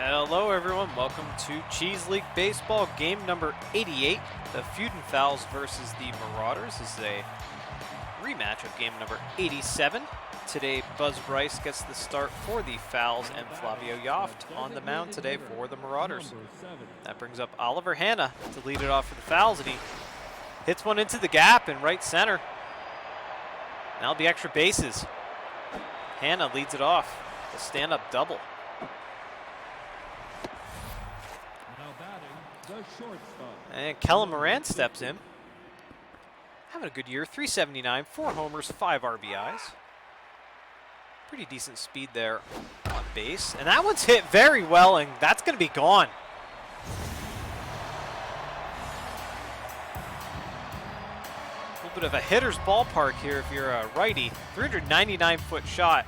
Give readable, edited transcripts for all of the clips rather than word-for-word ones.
Hello everyone, welcome to Cheese League Baseball, game number 88. The Feudin'Fowls versus the Marauders. This is a rematch of game number 87. Today, Buzz Rice gets the start for the Fowls and Flavio Yoft on the mound today for the Marauders. That brings up Oliver Hanna to lead it off for the Fowls, and he hits one into the gap in right center. Now the extra bases. Hanna leads it off, the stand-up double. And Kellen Moran steps in. Having a good year, 379, 4 homers, 5 RBIs. Pretty decent speed there on base. And that one's hit very well, and that's going to be gone. A little bit of a hitter's ballpark here if you're a righty. 399-foot shot.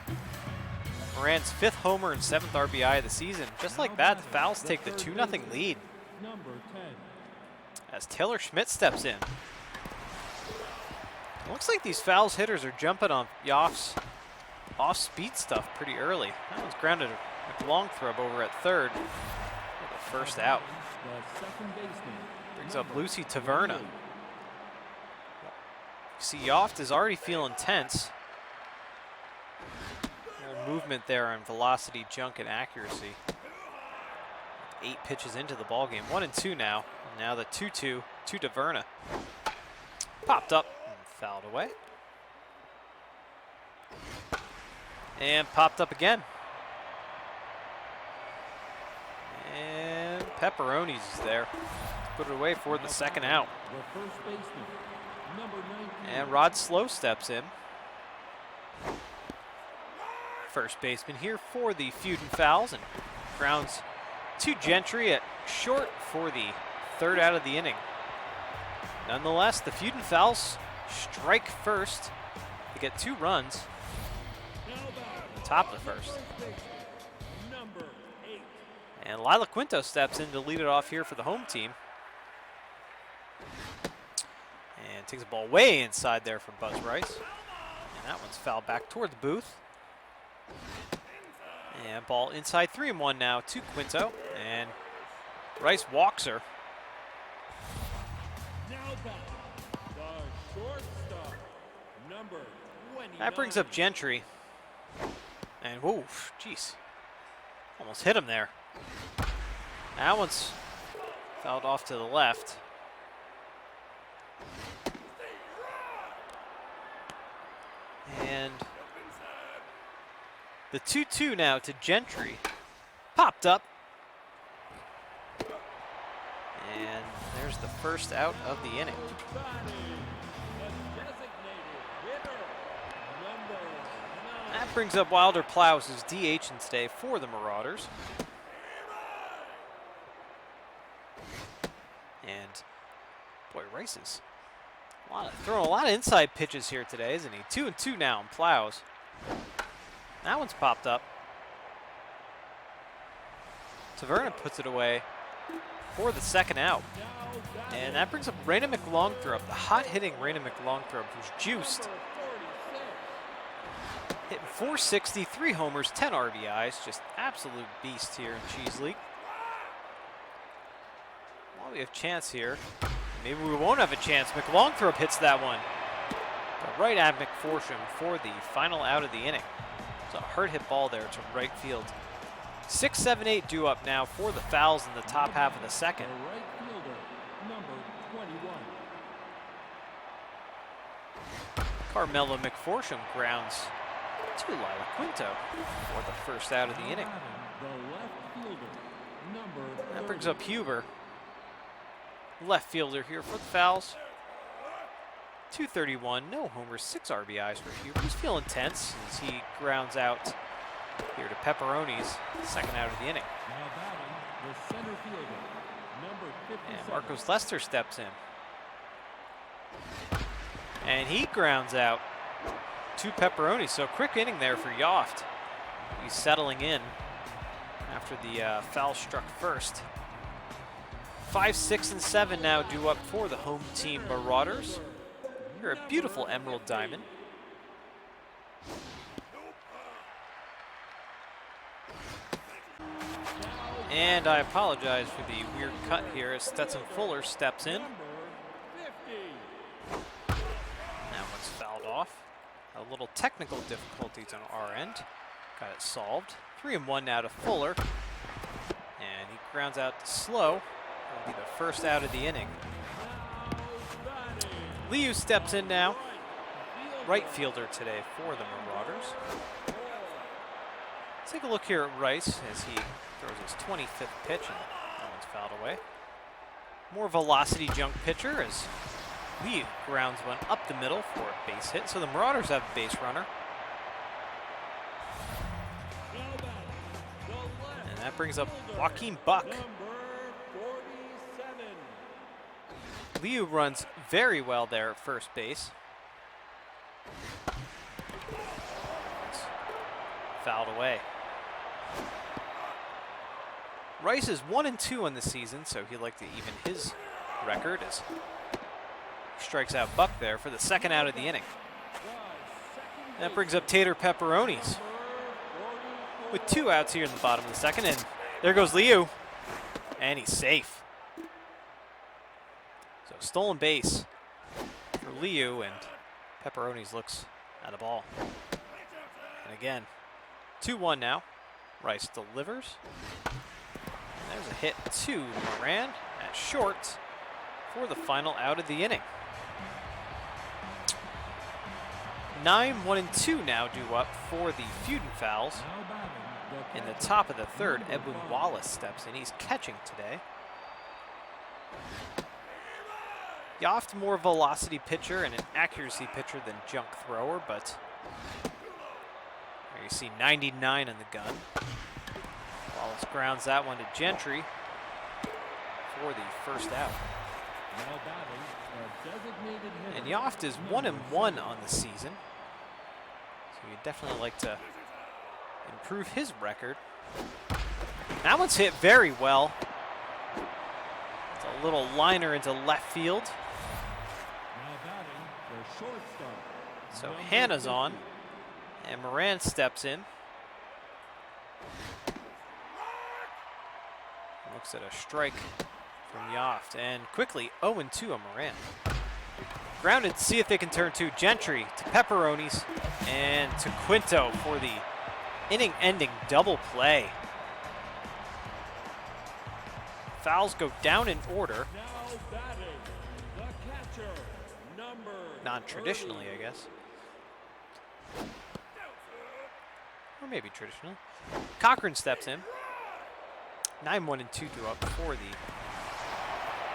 Moran's 5th homer and 7th RBI of the season. Just like that, the Fowls take the 2-0 lead. As Taylor Schmidt steps in. It looks like these Fowls hitters are jumping on Yoft's off-speed stuff pretty early. That one's grounded a long throw over at third for the first out. Brings up Lucy Taverna. You see Yoft is already feeling tense. A little movement there on velocity, junk, and accuracy. 8 pitches into the ball game. 1-2 now. And now the 2-2 to Taverna. Popped up and fouled away. And popped up again. And Pepperoni's is there. Put it away for the second out. And Rod Slow steps in. First baseman here for the Feudin'Fowls, and grounds to Gentry at short for the third out of the inning. Nonetheless, the Feudin'Fowls strike first to get 2 runs on the top of the first. And Lila Quinto steps in to lead it off here for the home team. And takes the ball way inside there from Buzz Rice. And that one's fouled back toward the booth. And ball inside, 3-1 now to Quinto, and Rice walks her. That brings up Gentry, and whoa, jeez, almost hit him there. That one's fouled off to the left. And the 2-2 now to Gentry. Popped up. And there's the first out of the inning. That brings up Wilder Plows as DH and stay for the Marauders. And boy, Rice is throwing a lot of inside pitches here today, isn't he? 2-2 now on Plows. That one's popped up. Taverna puts it away for the second out. And that brings up Raina McLongthrope, the hot-hitting Raina McLongthrope, who's juiced. Hitting .460, 3 homers, 10 RBIs. Just absolute beast here in Cheese League. Well, we have a chance here. Maybe we won't have a chance. McLongthrope hits that one. But right at McForsham for the final out of the inning. A hard hit ball there to right field. 6, 7, 8 due up now for the Fowls in the top half of the second. Carmelo McForsham grounds to Lila Quinto for the first out of the inning. That brings up Huber, left fielder here for the Fowls. 231, no homers, 6 RBIs for Huber. He's feeling tense as he grounds out here to Pepperoni's second out of the inning. And Marcos Lester steps in. And he grounds out to Pepperoni. So quick inning there for Yoft. He's settling in after the foul struck first. 5, 6, and 7 now due up for the home team Marauders. Here, a beautiful emerald diamond. And I apologize for the weird cut here as Stetson Fuller steps in. That one's fouled off. A little technical difficulties on our end. Got it solved. 3-1 now to Fuller. And he grounds out to Slow. That'll be the first out of the inning. Liu steps in now. Right fielder today for the Marauders. Let's take a look here at Rice as he throws his 25th pitch, and that one's fouled away. More velocity junk pitcher as Liu grounds one up the middle for a base hit. So the Marauders have a base runner. And that brings up Joaquin Buck. Liu runs very well there at first base. It's fouled away. Rice is 1-2 on the season, so he'd like to even his record as he strikes out Buck there for the second out of the inning. That brings up Tater Pepperonis with 2 outs here in the bottom of the second, and there goes Liu, and he's safe. So stolen base for Liu, and Pepperonis looks at the ball. And again, 2-1 now. Rice delivers. And there's a hit to Moran at short for the final out of the inning. 9-1-2 now due up for the Feudin'Fowls. In the top of the third, Edwin Wallace steps in. He's catching today. Yoft, more velocity pitcher and an accuracy pitcher than junk thrower, but there you see 99 in the gun. Wallace grounds that one to Gentry for the first out. And Yoft is 1-1 on the season, so you'd definitely like to improve his record. That one's hit very well. It's a little liner into left field. So Hannah's on, and Moran steps in. Looks at a strike from Yoft, and quickly 0-2 on Moran. Grounded to see if they can turn to Gentry, to Pepperonis, and to Quinto for the inning-ending double play. Fouls go down in order. Non-traditionally, I guess. Or maybe traditionally. Cochran steps in. 9-1-2 due up for the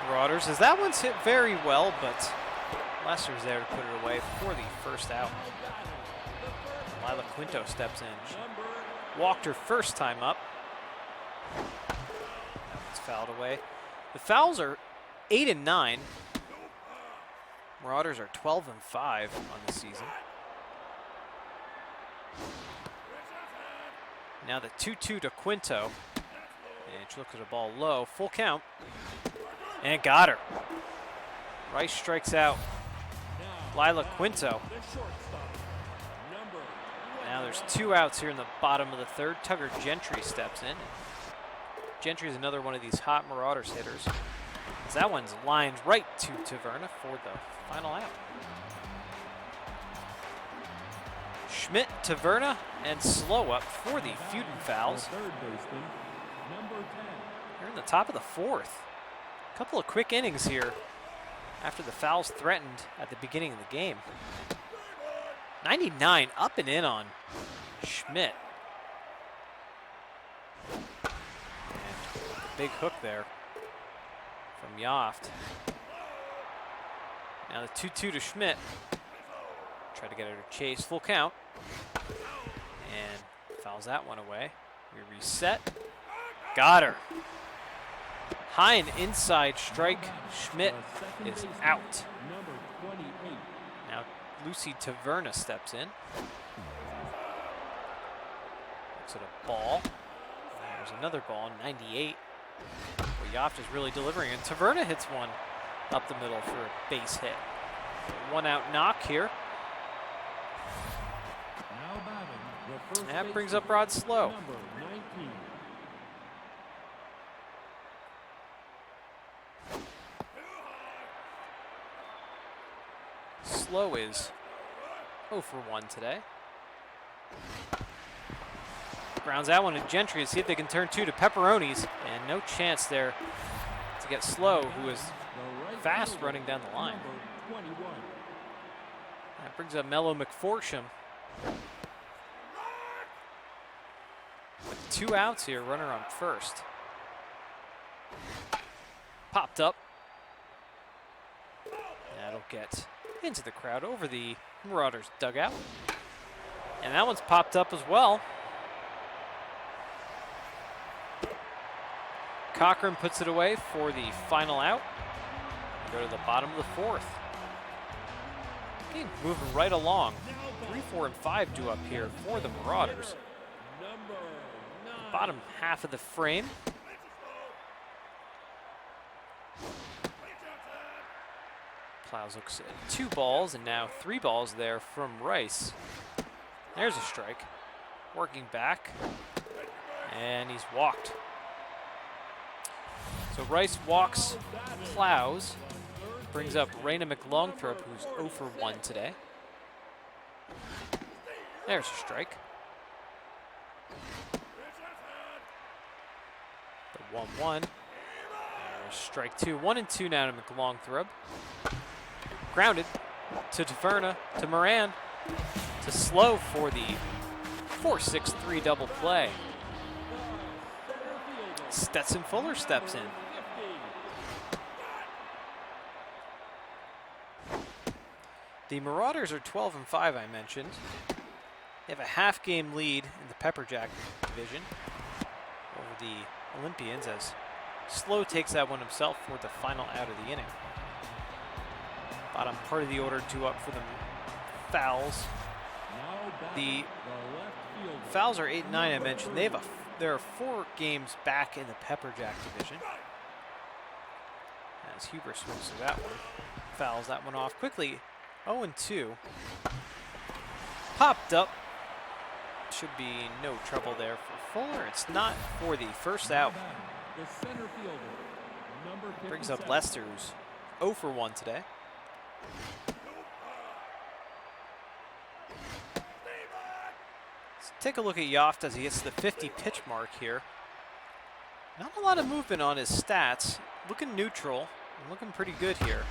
Marauders. As that one's hit very well, but Lester's there to put it away for the first out. Lila Quinto steps in. Walked her first time up. That one's fouled away. The Fowls are 8-9. Marauders are 12-5 on the season. Now the 2-2 to Quinto. And she looks at the ball low. Full count. And got her. Rice strikes out Lila Quinto. Now there's 2 outs here in the bottom of the third. Tugger Gentry steps in. Gentry is another one of these hot Marauders hitters. As that one's lined right to Taverna for the final out. Schmidt, Taverna, and Slow up for the Feudin'Fowls. They're in the top of the fourth. A couple of quick innings here after the Fowls threatened at the beginning of the game. 99 up and in on Schmidt. And a big hook there from Yoft. Now the 2-2 to Schmidt. Try to get her to chase. Full count. And fouls that one away. We reset. Got her. High and inside strike. Schmidt is out. Now Lucy Taverna steps in. Looks at a ball. There's another ball, 98. Well, Yoft is really delivering, and Taverna hits one up the middle for a base hit. 1 out knock here. And that brings up Rod Slow. Slow is 0 for 1 today. Grounds that one to Gentry to see if they can turn 2 to Pepperonis, and no chance there to get Slow, who is fast running down the line. That brings up Mello McForsham. With 2 outs here, runner on first. Popped up. That'll get into the crowd over the Marauders dugout. And that one's popped up as well. Cochran puts it away for the final out. Go to the bottom of the 4th. Game moving right along. 3, 4, and 5 due up here for the Marauders. The bottom half of the frame. Plows looks at 2 balls and now 3 balls there from Rice. There's a strike. Working back. And he's walked. So Rice walks, Plows, brings up Raina McLongthorpe, who's 0 for 1 today. There's a strike. The 1-1. There's strike 2. 1 and 2 now to McLongthorpe. Grounded to Taverna, to Moran, to Slow for the 4-6-3 double play. Stetson Fuller steps in. The Marauders are 12 and 5, I mentioned. They have a half-game lead in the Pepperjack division over the Olympians as Slow takes that one himself for the final out of the inning. Bottom part of the order due up for the Fowls. The Fowls are 8 and 9, I mentioned. There are 4 games back in the Pepperjack division. As Huber swings to that one. Fouls that one off quickly. 0 and 2. Popped up. Should be no trouble there for Fuller. It's not for the first out. Brings up Lester, who's 0 for 1 today. Let's take a look at Yoft as he hits the 50 pitch mark here. Not a lot of movement on his stats. Looking neutral and looking pretty good here.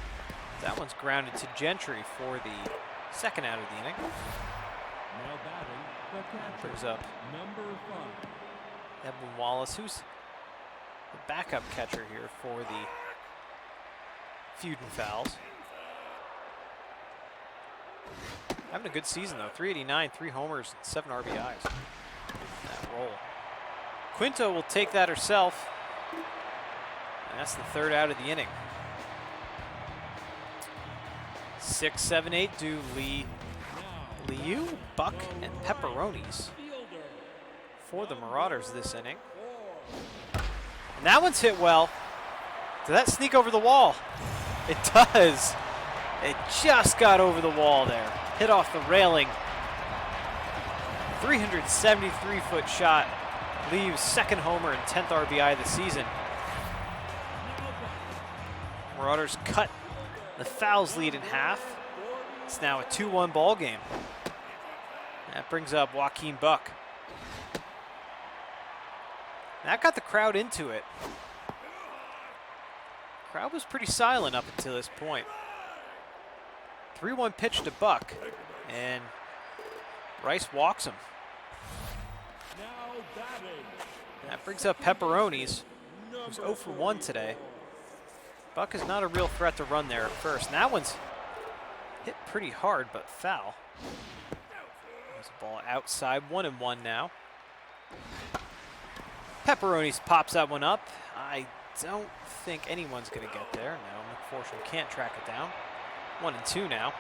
That one's grounded to Gentry for the second out of the inning. That brings up Edwin Wallace, who's the backup catcher here for the Feudin'Fowls. Having a good season though, 389, 3 homers, and 7 RBIs. That roll. Quinto will take that herself. And that's the third out of the inning. 6, 7, 8 do Liu, Buck, and Pepperonis for the Marauders this inning. And that one's hit well. Did that sneak over the wall? It does. It just got over the wall there. Hit off the railing. 373-foot shot. Liu's second homer and 10th RBI of the season. Marauders cut the Fowls lead in half. It's now a 2-1 ball game. That brings up Joaquin Buck. That got the crowd into it. Crowd was pretty silent up until this point. 3-1 pitch to Buck, and Rice walks him. That brings up Pepperonis, who's 0 for 1 today. Buck is not a real threat to run there at first. And that one's hit pretty hard, but foul. There's a ball outside, 1-1 now. Pepperonis pops that one up. I don't think anyone's going to get there. No, McForsham can't track it down. 1-2 now.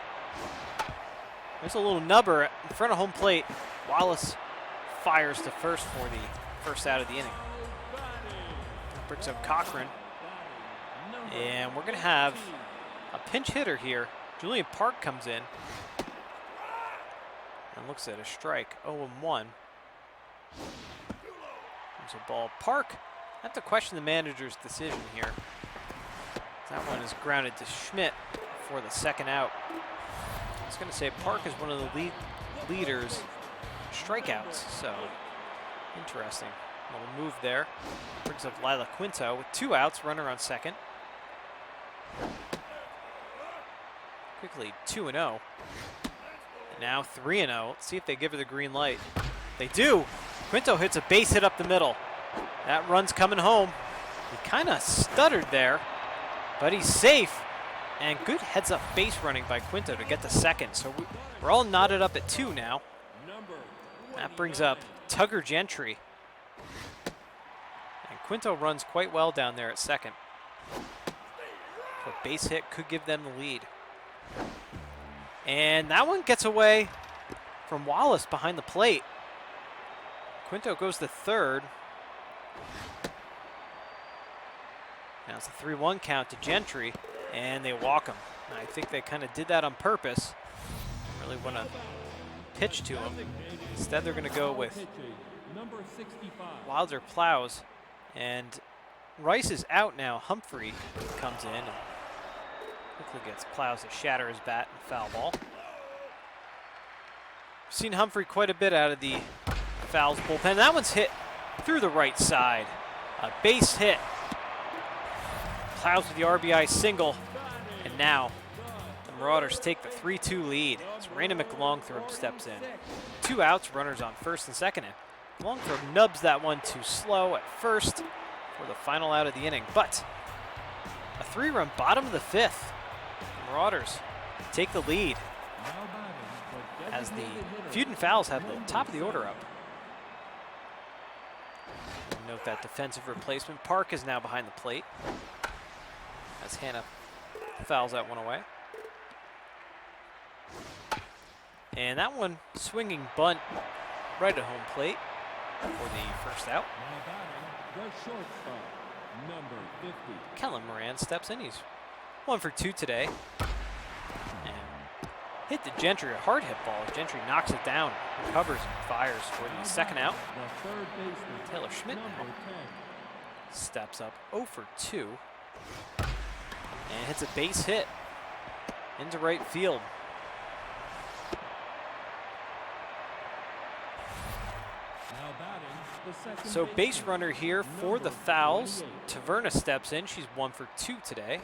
There's a little nubber in front of home plate. Wallace fires to first for the first out of the inning. Brings up Cochran. And we're going to have a pinch hitter here. Julian Park comes in and looks at a strike. 0-1. There's a ball. Park, I have to question the manager's decision here. That one is grounded to Schmidt for the second out. was going to say Park is one of the leaders strikeouts, so interesting. Little move there. Brings up Lila Quinto with 2 outs, runner on second. Quickly 2-0. And now 3-0. Let's see if they give her the green light. They do. Quinto hits a base hit up the middle. That run's coming home. He kind of stuttered there, but he's safe. And good heads-up base running by Quinto to get to second. So we're all knotted up at 2 now. That brings up Tugger Gentry. And Quinto runs quite well down there at second. So a base hit could give them the lead. And that one gets away from Wallace behind the plate. Quinto goes to third. Now it's a 3-1 count to Gentry, and they walk him. I think they kind of did that on purpose. Really want to pitch to him. Instead, they're going to go with Wilder Plows, and Rice is out now. Humphrey comes in and quickly gets Plows to shatter his bat and foul ball. We've seen Humphrey quite a bit out of the Fowls bullpen. That one's hit through the right side. A base hit. Plows with the RBI single, and now the Marauders take the 3-2 lead as Raina McLongthorpe steps in. 2 outs, runners on first and second, and Longthorpe nubs that one too slow at first for the final out of the inning. But a 3-run bottom of the 5th. The Marauders take the lead as the Feudin'Fowls have the top of the order up. Note that defensive replacement. Park is now behind the plate as Hannah fouls that one away. And that one swinging bunt right at home plate for the first out. Kellen Moran steps in. He's 1 for 2 today. And hit the Gentry, a hard hit ball. Gentry knocks it down, recovers and fires for the second out. Taylor Schmidt now steps up 0 for 2 and hits a base hit into right field. So base runner here for the Fowls. Taverna steps in. She's 1 for 2 today.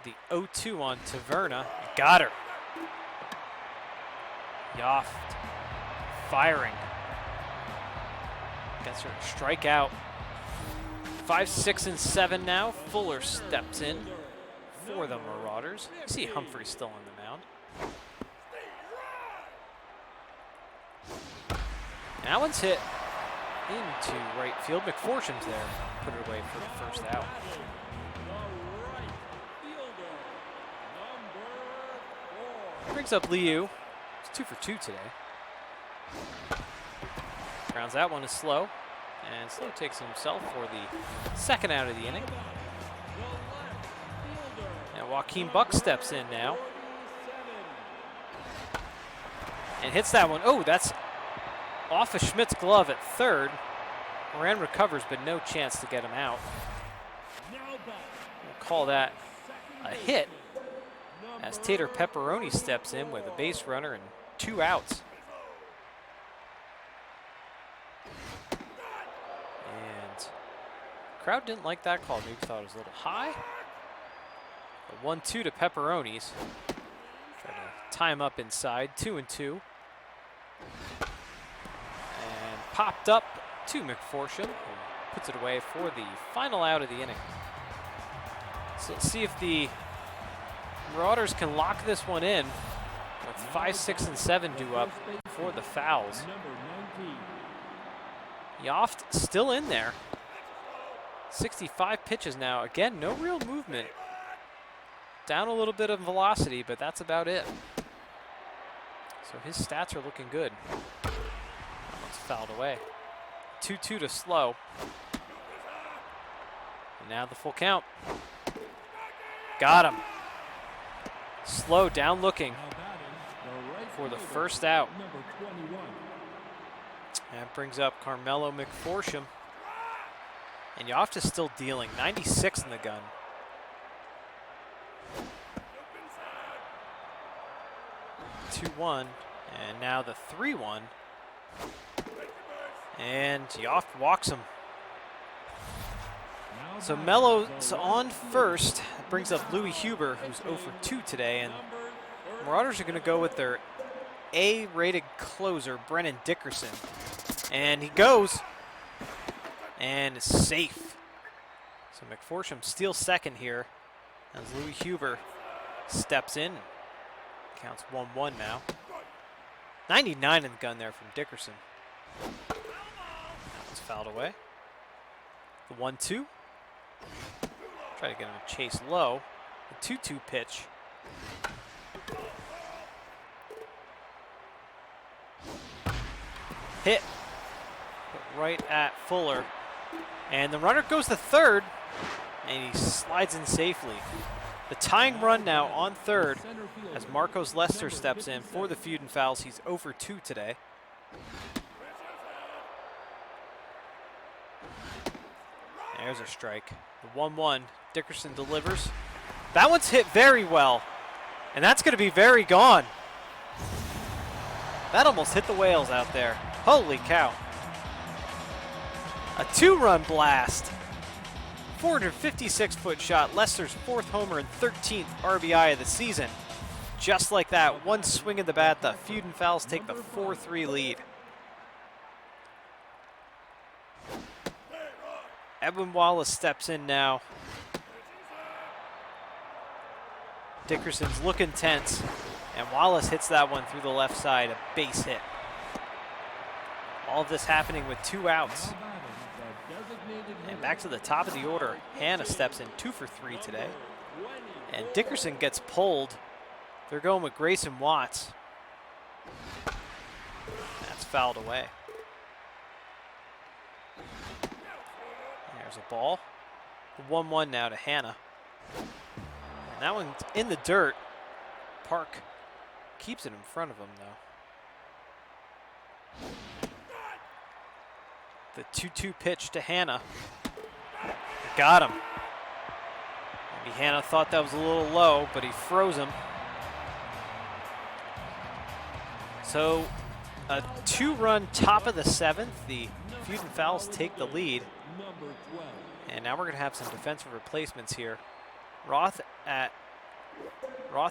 The 0-2 on Taverna. Got her. Yoft firing. Gets her to strike out. 5, 6, and 7 now. Fuller steps in for the Marauders. You see Humphrey still on the mound. That one's hit into right field. McForsham's there. Put it away for the first out. Brings up Liu. It's 2 for 2 today. Grounds that one is Slow. And Slow takes himself for the second out of the inning. And Joaquin Buck steps in now. And hits that one. Oh, that's off of Schmidt's glove at third. Moran recovers, but no chance to get him out. We'll call that a hit as Tater Pepperoni steps in with a base runner and 2 outs. And the crowd didn't like that call. Maybe thought it was a little high. A 1-2 to Pepperoni's. Try to tie him up inside. 2-2. And popped up to McForsham, who puts it away for the final out of the inning. So let's see if the Marauders can lock this one in with 5, 6, and 7 due up for the Fowls. Yoft still in there. 65 pitches now. Again, no real movement. Down a little bit of velocity, but that's about it. So his stats are looking good. That one's fouled away. 2-2 to Slow. And now the full count. Got him. Slow down looking for the first out. That brings up Carmelo McForsham. And Yoft is still dealing. 96 in the gun. Two, 1, and now the 3-1. And Yoft walks him. So Mello's on first. Brings up Louis Huber, who's 0 for 2 today. And Marauders are going to go with their A-rated closer, Brennan Dickerson. And he goes. And is safe. So McForsham steals second here as Louis Huber steps in. Counts 1-1 now. 99 in the gun there from Dickerson. That was fouled away. The 1-2. Try to get him to chase low. The 2-2 pitch. Hit. But right at Fuller. And the runner goes to third. And he slides in safely. The tying run now on third as Marcos Lester steps in for the Feudin'Fowls. He's 0 for 2 today. There's a strike. The 1-1. Dickerson delivers. That one's hit very well. And that's going to be very gone. That almost hit the whales out there. Holy cow. A 2-run blast. 456-foot shot. Lester's 4th homer and 13th RBI of the season. Just like that, one swing of the bat, the Feudin'Fowls take the 4-3 lead. Edwin Wallace steps in now. Dickerson's looking tense, and Wallace hits that one through the left side, a base hit. All of this happening with 2 outs. And back to the top of the order, Hannah steps in 2 for 3 today. And Dickerson gets pulled. They're going with Grayson Watts. That's fouled away. There's a ball. 1-1 now to Hannah. And that one's in the dirt. Park keeps it in front of him, though. The 2-2 pitch to Hannah. Got him. Maybe Hannah thought that was a little low, but he froze him. So a 2-run top of the 7th. The Feudin'Fowls take the lead. And now we're going to have some defensive replacements here. Roth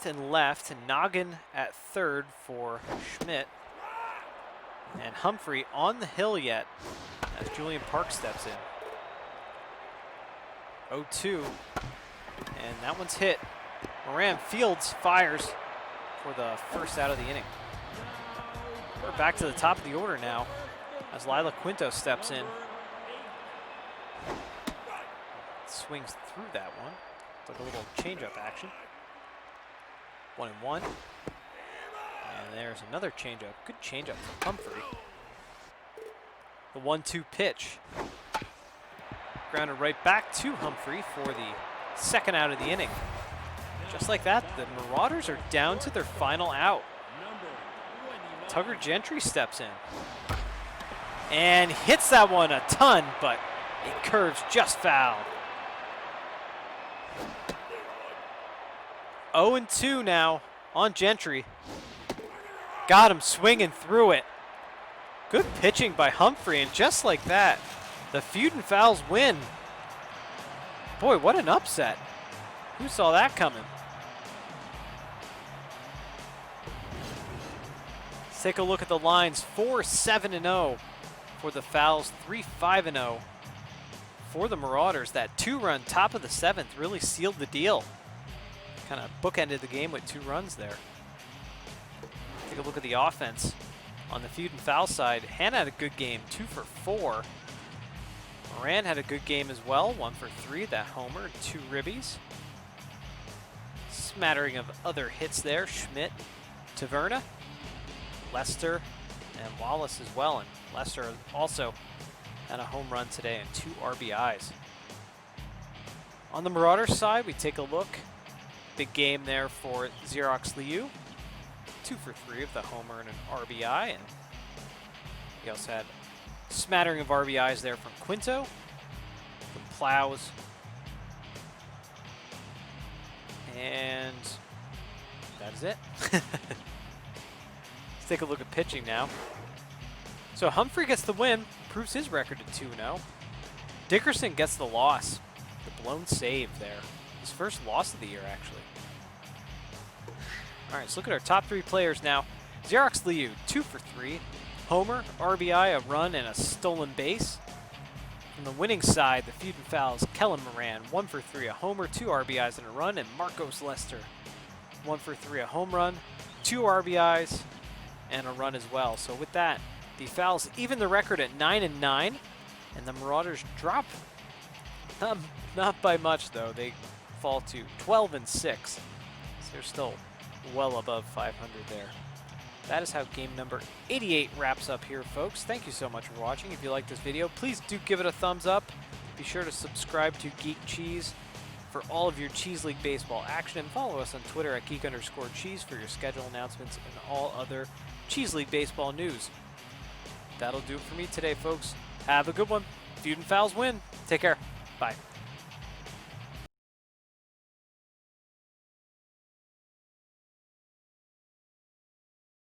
in left, Noggin at third for Schmidt. And Humphrey on the hill yet as Julian Park steps in. 0-2. And that one's hit. Moran Fields fires for the first out of the inning. We're back to the top of the order now as Lila Quinto steps in. Swings through that one. Like a little changeup action. 1-1. And there's another changeup. Good changeup from Humphrey. The 1-2 pitch. Grounded right back to Humphrey for the second out of the inning. Just like that, the Marauders are down to their final out. Tugger Gentry steps in. And hits that one a ton, but it curves just foul. 0-2 now on Gentry. Got him swinging through it. Good pitching by Humphrey, and just like that, the Feudin'Fowls win. Boy, what an upset. Who saw that coming? Let's take a look at the lines. 4-7-0 for the Fowls, 3-5-0 for the Marauders. That 2-run top of the 7th really sealed the deal. Kind of bookended the game with 2 runs there. Take a look at the offense. On the Feudin'Fowls side, Hannah had a good game, 2 for 4. Moran had a good game as well, 1 for 3, that homer, 2 ribbies. Smattering of other hits there, Schmidt, Taverna, Lester, and Wallace as well. And Lester also had a home run today and 2 RBIs. On the Marauders side, we take a look. Big game there for Xerox Liu. 2 for 3 of the homer and an RBI. And he also had a smattering of RBIs there from Quinto. The plows. And that is it. Let's take a look at pitching now. So Humphrey gets the win, proves his record at 2-0. Dickerson gets the loss. The blown save there. His first loss of the year, actually. All right, let's look at our top 3 players now. Xerox Liu, 2 for 3. Homer, RBI, a run, and a stolen base. On the winning side, the Feudin'Fowls, Kellen Moran, 1 for 3, a homer, 2 RBIs, and a run, and Marcos Lester, 1 for 3, a home run, 2 RBIs, and a run as well. So with that, the Fowls even the record at 9-9, and the Marauders drop. Not by much, though. They fall to 12-6. So they're still well above 500 there. That is how game number 88 wraps up here, folks. Thank you so much for watching. If you like this video, please do give it a thumbs up. Be sure to subscribe to Geek Cheese for all of your Cheese League baseball action, and follow us on Twitter at Geek_Cheese for your schedule announcements and all other Cheese League baseball news. That'll do it for me today, folks. Have a good one. Feudin'Fowls win. Take care. Bye.